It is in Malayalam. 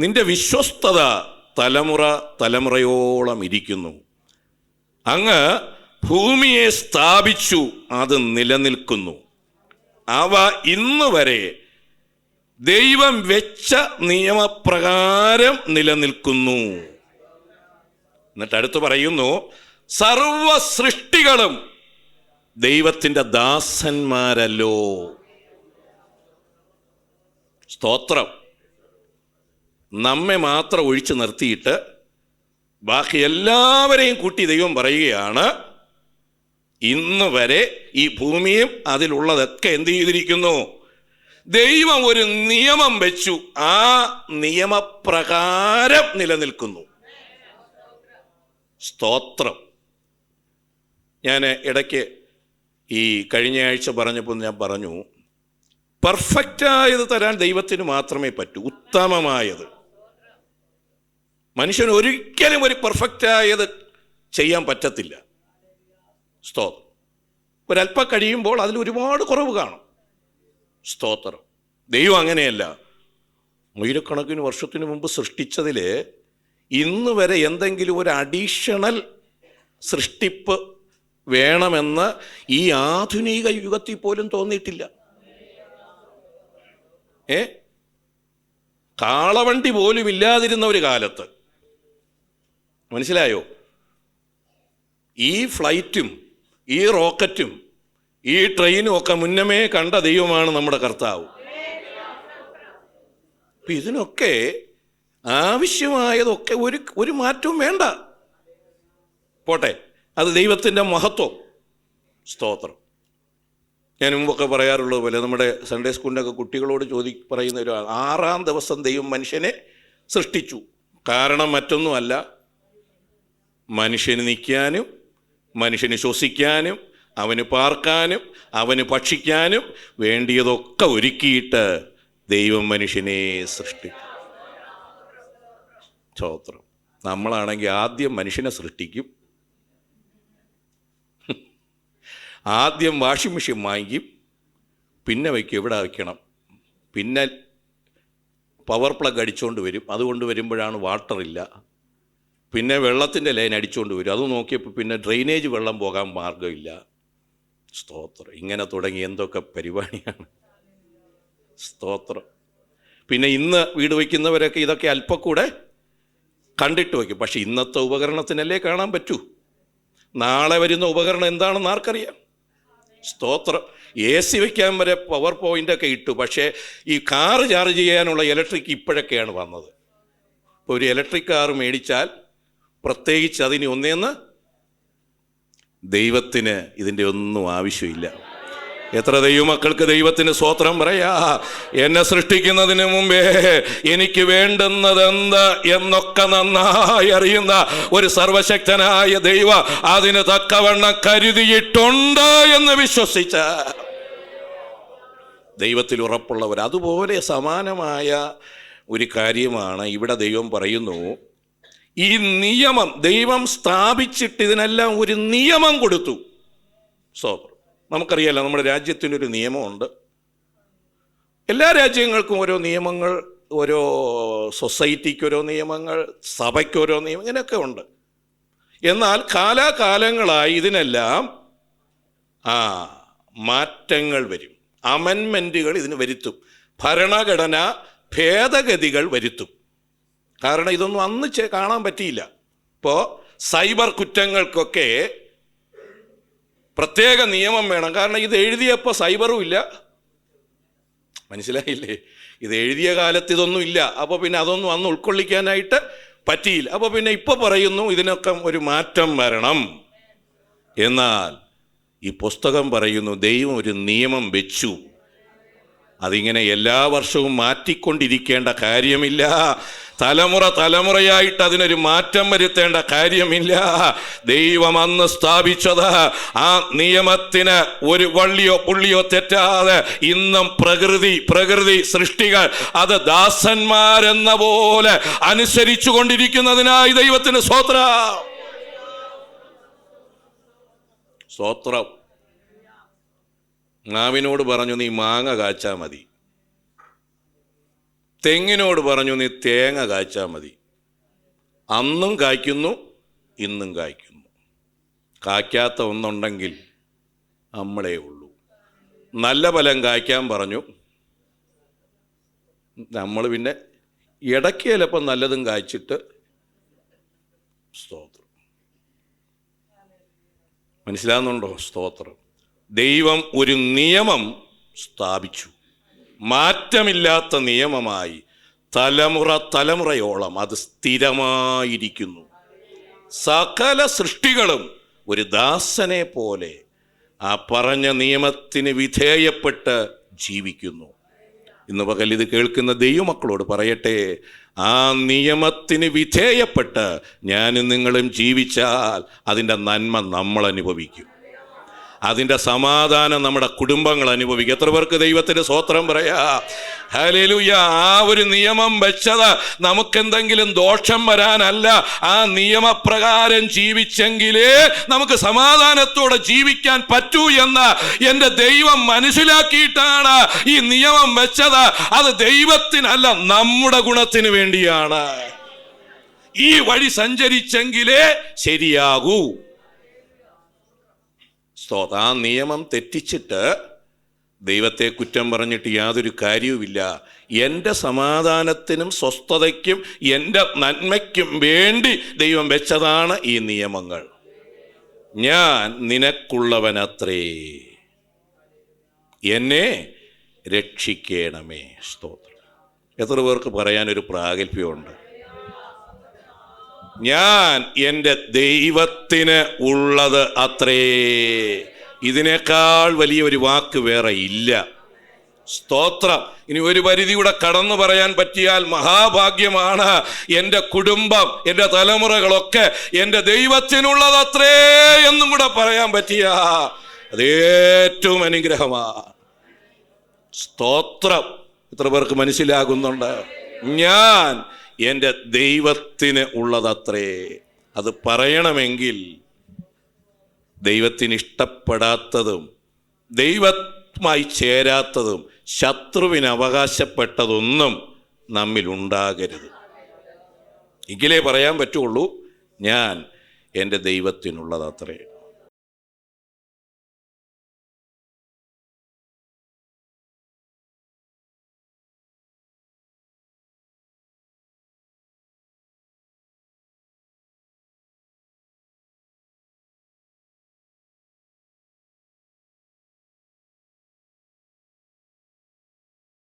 നിന്റെ വിശ്വസ്തത തലമുറ തലമുറയോളം ഇരിക്കുന്നു. അങ്ങ് ഭൂമിയെ സ്ഥാപിച്ചു, അത് നിലനിൽക്കുന്നു. അവ ഇന്ന് വരെ ദൈവം വെച്ച നിയമപ്രകാരം നിലനിൽക്കുന്നു. എന്നിട്ട് അടുത്ത് പറയുന്നു, സർവ സൃഷ്ടികളും ദൈവത്തിൻ്റെ ദാസന്മാരല്ലോ. സ്തോത്രം. നമ്മെ മാത്രം ഒഴിച്ചു നിർത്തിയിട്ട് ബാക്കി എല്ലാവരെയും കൂട്ടി ദൈവം പറയുകയാണ്, ഇന്ന് വരെ ഈ ഭൂമിയും അതിലുള്ളതൊക്കെ എന്ത് ചെയ്തിരിക്കുന്നു? ദൈവം ഒരു നിയമം വെച്ചു, ആ നിയമപ്രകാരം നിലനിൽക്കുന്നു. സ്തോത്രം. ഞാൻ ഇടയ്ക്ക് ഈ കഴിഞ്ഞ ആഴ്ച പറഞ്ഞപ്പോൾ ഞാൻ പറഞ്ഞു, പെർഫെക്റ്റായത് തരാൻ ദൈവത്തിന് മാത്രമേ പറ്റൂ, ഉത്തമമായത്. മനുഷ്യന് ഒരിക്കലും ഒരു പെർഫെക്റ്റായത് ചെയ്യാൻ പറ്റത്തില്ല. സ്തോത്രം. ഒരല്പം കഴിയുമ്പോൾ അതിൽ ഒരുപാട് കുറവ് കാണും. സ്തോത്രം. ദൈവം അങ്ങനെയല്ല. ആയിരക്കണക്കിന് വർഷത്തിന് മുമ്പ് സൃഷ്ടിച്ചതിൽ ഇന്ന് വരെ എന്തെങ്കിലും ഒരു അഡീഷണൽ സൃഷ്ടിപ്പ് വേണമെന്ന് ഈ ആധുനിക യുഗത്തിൽ പോലും തോന്നിയിട്ടില്ല. കാളവണ്ടി പോലും ഇല്ലാതിരുന്ന ഒരു കാലത്ത്, മനസ്സിലായോ? ഈ ഫ്ലൈറ്റും ഈ റോക്കറ്റും ഈ ട്രെയിനും ഒക്കെ മുന്നമേ കണ്ട ദൈവമാണ് നമ്മുടെ കർത്താവ്. അപ്പം ഇതിനൊക്കെ ആവശ്യമായതൊക്കെ ഒരു മാറ്റവും വേണ്ട. പോട്ടെ, അത് ദൈവത്തിൻ്റെ മഹത്വം. സ്തോത്രം. ഞാൻ മുമ്പൊക്കെ പറയാറുള്ളത് പോലെ നമ്മുടെ സൺഡേ സ്കൂളിൻ്റെയൊക്കെ കുട്ടികളോട് പറയുന്ന ഒരു 6-ാം ദിവസം ദൈവം മനുഷ്യനെ സൃഷ്ടിച്ചു. കാരണം മറ്റൊന്നുമല്ല, മനുഷ്യന് നിൽക്കാനും മനുഷ്യന് ശ്വസിക്കാനും അവന് പാർക്കാനും അവന് ഭക്ഷിക്കാനും വേണ്ടിയതൊക്കെ ഒരുക്കിയിട്ട് ദൈവം മനുഷ്യനെ സൃഷ്ടിക്കും. സ്തോത്രം. നമ്മളാണെങ്കിൽ ആദ്യം മനുഷ്യനെ സൃഷ്ടിക്കും, ആദ്യം വാഷിംഗ് മെഷീൻ വാങ്ങിക്കും, പിന്നെ വയ്ക്കും എവിടെ വയ്ക്കണം, പിന്നെ പവർ പ്ലഗ് അടിച്ചുകൊണ്ട് വരും, അതുകൊണ്ട് വരുമ്പോഴാണ് വാട്ടറില്ല, പിന്നെ വെള്ളത്തിൻ്റെ ലൈൻ അടിച്ചുകൊണ്ട് വരും, അത് നോക്കിയപ്പോൾ പിന്നെ ഡ്രെയിനേജ് വെള്ളം പോകാൻ മാർഗ്ഗമില്ല. സ്തോത്രം. ഇങ്ങനെ തുടങ്ങി എന്തൊക്കെ പരിപാടിയാണ്. സ്തോത്രം. പിന്നെ ഇന്ന് വീട് വയ്ക്കുന്നവരൊക്കെ ഇതൊക്കെ അല്പം കൂടെ കണ്ടിട്ട് വയ്ക്കും. പക്ഷെ ഇന്നത്തെ ഉപകരണത്തിനല്ലേ കാണാൻ പറ്റൂ. നാളെ വരുന്ന ഉപകരണം എന്താണെന്ന് ആർക്കറിയാം? സ്തോത്രം. AC വയ്ക്കാൻ വരെ പവർ പോയിൻ്റൊക്കെ ഇട്ടു. പക്ഷേ ഈ കാറ് ചാർജ് ചെയ്യാനുള്ള ഇലക്ട്രിക് ഇപ്പോഴൊക്കെയാണ് വന്നത്. ഇപ്പോൾ ഒരു ഇലക്ട്രിക് കാറ് മേടിച്ചാൽ പ്രത്യേകിച്ച് അതിന് ഒന്നേന്ന് ദൈവത്തിന് ഇതിൻ്റെ ഒന്നും ആവശ്യമില്ല. എത്ര ദൈവമക്കൾക്ക് ദൈവത്തിന് സ്തോത്രം പറയാ. എന്നെ സൃഷ്ടിക്കുന്നതിന് മുമ്പേ എനിക്ക് വേണ്ടുന്നത് എന്ത് എന്നൊക്കെ നന്നായി അറിയുന്ന ഒരു സർവശക്തനായ ദൈവം അതിന് തക്കവണ്ണം കരുതിയിട്ടുണ്ട് എന്ന് വിശ്വസിച്ച ദൈവത്തിൽ ഉറപ്പുള്ളവർ. അതുപോലെ സമാനമായ ഒരു കാര്യമാണ് ഇവിടെ ദൈവം പറയുന്നു. ഈ നിയമം ദൈവം സ്ഥാപിച്ചിട്ട് ഇതിനെല്ലാം ഒരു നിയമം കൊടുത്തു. സ്തോത്രം. നമുക്കറിയാലോ, നമ്മുടെ രാജ്യത്തിനൊരു നിയമമുണ്ട്. എല്ലാ രാജ്യങ്ങൾക്കും ഓരോ നിയമങ്ങൾ, ഓരോ സൊസൈറ്റിക്ക് ഓരോ നിയമങ്ങൾ, സഭയ്ക്ക് ഓരോ നിയമം, ഇങ്ങനെയൊക്കെ ഉണ്ട്. എന്നാൽ കാലാകാലങ്ങളായി ഇതിനെല്ലാം മാറ്റങ്ങൾ വരും, അമെൻമെൻറ്റുകൾ ഇതിന് വരുത്തും, ഭരണഘടന ഭേദഗതികൾ വരുത്തും. കാരണം ഇതൊന്നും അന്ന് കാണാൻ പറ്റിയില്ല. ഇപ്പോൾ സൈബർ കുറ്റങ്ങൾക്കൊക്കെ പ്രത്യേക നിയമം വേണം. കാരണം ഇത് എഴുതിയപ്പോൾ സൈബറും ഇല്ല, മനസ്സിലായില്ലേ? ഇത് എഴുതിയ കാലത്ത് ഇതൊന്നും ഇല്ല. അപ്പോൾ പിന്നെ അതൊന്നും അന്ന് ഉൾക്കൊള്ളിക്കാനായിട്ട് പറ്റിയില്ല. അപ്പോൾ പിന്നെ ഇപ്പോൾ പറയുന്നു ഇതിനൊക്കെ ഒരു മാറ്റം വരണം. എന്നാൽ ഈ പുസ്തകം പറയുന്നു ദൈവം ഒരു നിയമം വെച്ചു. അതിങ്ങനെ എല്ലാ വർഷവും മാറ്റിക്കൊണ്ടിരിക്കേണ്ട കാര്യമില്ല. തലമുറ തലമുറയായിട്ട് അതിനൊരു മാറ്റം വരുത്തേണ്ട കാര്യമില്ല. ദൈവം അന്ന് സ്ഥാപിച്ചത് ആ നിയമത്തിന് ഒരു വള്ളിയോ പുള്ളിയോ തെറ്റാതെ ഇന്നും പ്രകൃതി സൃഷ്ടികൾ അത് ദാസന്മാരെന്ന പോലെ അനുസരിച്ചു കൊണ്ടിരിക്കുന്നതിനായി ദൈവത്തിന് സ്തോത്രം. മാവിനോട് പറഞ്ഞു, നീ മാങ്ങ കാച്ചാൽ മതി. തെങ്ങിനോട് പറഞ്ഞു, നീ തേങ്ങ കായ്ച്ചാൽ മതി. അന്നും കായ്ക്കുന്നു, ഇന്നും കായ്ക്കുന്നു. കായ്ക്കാത്ത ഒന്നുണ്ടെങ്കിൽ നമ്മളേ ഉള്ളൂ. നല്ല ഫലം കായ്ക്കാൻ പറഞ്ഞു. നമ്മൾ പിന്നെ ഇടയ്ക്ക് ചിലപ്പം നല്ലതും കായ്ച്ചിട്ട് സ്തോത്രം. മനസ്സിലാകുന്നുണ്ടോ? സ്തോത്രം. ദൈവം ഒരു നിയമം സ്ഥാപിച്ചു, മാറ്റമില്ലാത്ത നിയമമായി തലമുറയോളം അത് സ്ഥിരമായിരിക്കുന്നു. സകല സൃഷ്ടികളും ഒരു ദാസനെ പോലെ ആ പറഞ്ഞ നിയമത്തിന് വിധേയപ്പെട്ട് ജീവിക്കുന്നു. ഇന്ന് പകൽ ഇത് കേൾക്കുന്ന ദൈവമക്കളോട് പറയട്ടെ, ആ നിയമത്തിന് വിധേയപ്പെട്ട് ഞാനും നിങ്ങളും ജീവിച്ചാൽ അതിൻ്റെ നന്മ നമ്മൾ അനുഭവിക്കും, അതിൻ്റെ സമാധാനം നമ്മുടെ കുടുംബങ്ങൾ അനുഭവിക്കും. എത്ര പേർക്ക് ദൈവത്തിൻ്റെ സ്തോത്രം പറയാ? ഹല്ലേലൂയ. ആ ഒരു നിയമം വെച്ചത് നമുക്കെന്തെങ്കിലും ദോഷം വരാനല്ല. ആ നിയമപ്രകാരം ജീവിച്ചെങ്കിലേ നമുക്ക് സമാധാനത്തോടെ ജീവിക്കാൻ പറ്റൂ എന്ന് എൻ്റെ ദൈവം മനസ്സിലാക്കിയിട്ടാണ് ഈ നിയമം വെച്ചത്. അത് ദൈവത്തിനല്ല, നമ്മുടെ ഗുണത്തിന് വേണ്ടിയാണ്. ഈ വഴി സഞ്ചരിച്ചെങ്കിലേ ശരിയാകൂ. ആ നിയമം തെറ്റിച്ചിട്ട് ദൈവത്തെ കുറ്റം പറഞ്ഞിട്ട് യാതൊരു കാര്യവുമില്ല. എൻ്റെ സമാധാനത്തിനും സ്വസ്ഥതയ്ക്കും എൻ്റെ നന്മയ്ക്കും വേണ്ടി ദൈവം വെച്ചതാണ് ഈ നിയമങ്ങൾ. ഞാൻ നിനക്കുള്ളവനത്രേ, എന്നെ രക്ഷിക്കണമേ. സ്തോത്രം. എത്ര പേർക്ക് പറയാനൊരു പ്രാഗൽഭ്യമുണ്ട്? ഞാൻ എൻ്റെ ദൈവത്തിന് ഉള്ളത് അത്രേ. ഇതിനേക്കാൾ വലിയൊരു വാക്ക് വേറെ ഇല്ല. സ്തോത്രം. ഇനി ഒരു പരിധിയുടെ കടന്നു പറയാൻ പറ്റിയാൽ മഹാഭാഗ്യമാണ്. എൻ്റെ കുടുംബം, എൻ്റെ തലമുറകളൊക്കെ എൻ്റെ ദൈവത്തിനുള്ളത് അത്രേ എന്നും കൂടെ പറയാൻ പറ്റിയ അതേറ്റവും അനുഗ്രഹമാണ്. സ്തോത്രം. എത്ര പേർക്ക് മനസ്സിലാകുന്നുണ്ട്? ഞാൻ എൻ്റെ ദൈവത്തിന് ഉള്ളതത്രേ. അത് പറയണമെങ്കിൽ ദൈവത്തിന് ഇഷ്ടപ്പെടാത്തതും ദൈവമായി ചേരാത്തതും ശത്രുവിന് അവകാശപ്പെട്ടതൊന്നും നമ്മിൽ ഉണ്ടാകരുത്. എങ്കിലേ പറയാൻ പറ്റുള്ളൂ, ഞാൻ എൻ്റെ ദൈവത്തിനുള്ളതത്രേ.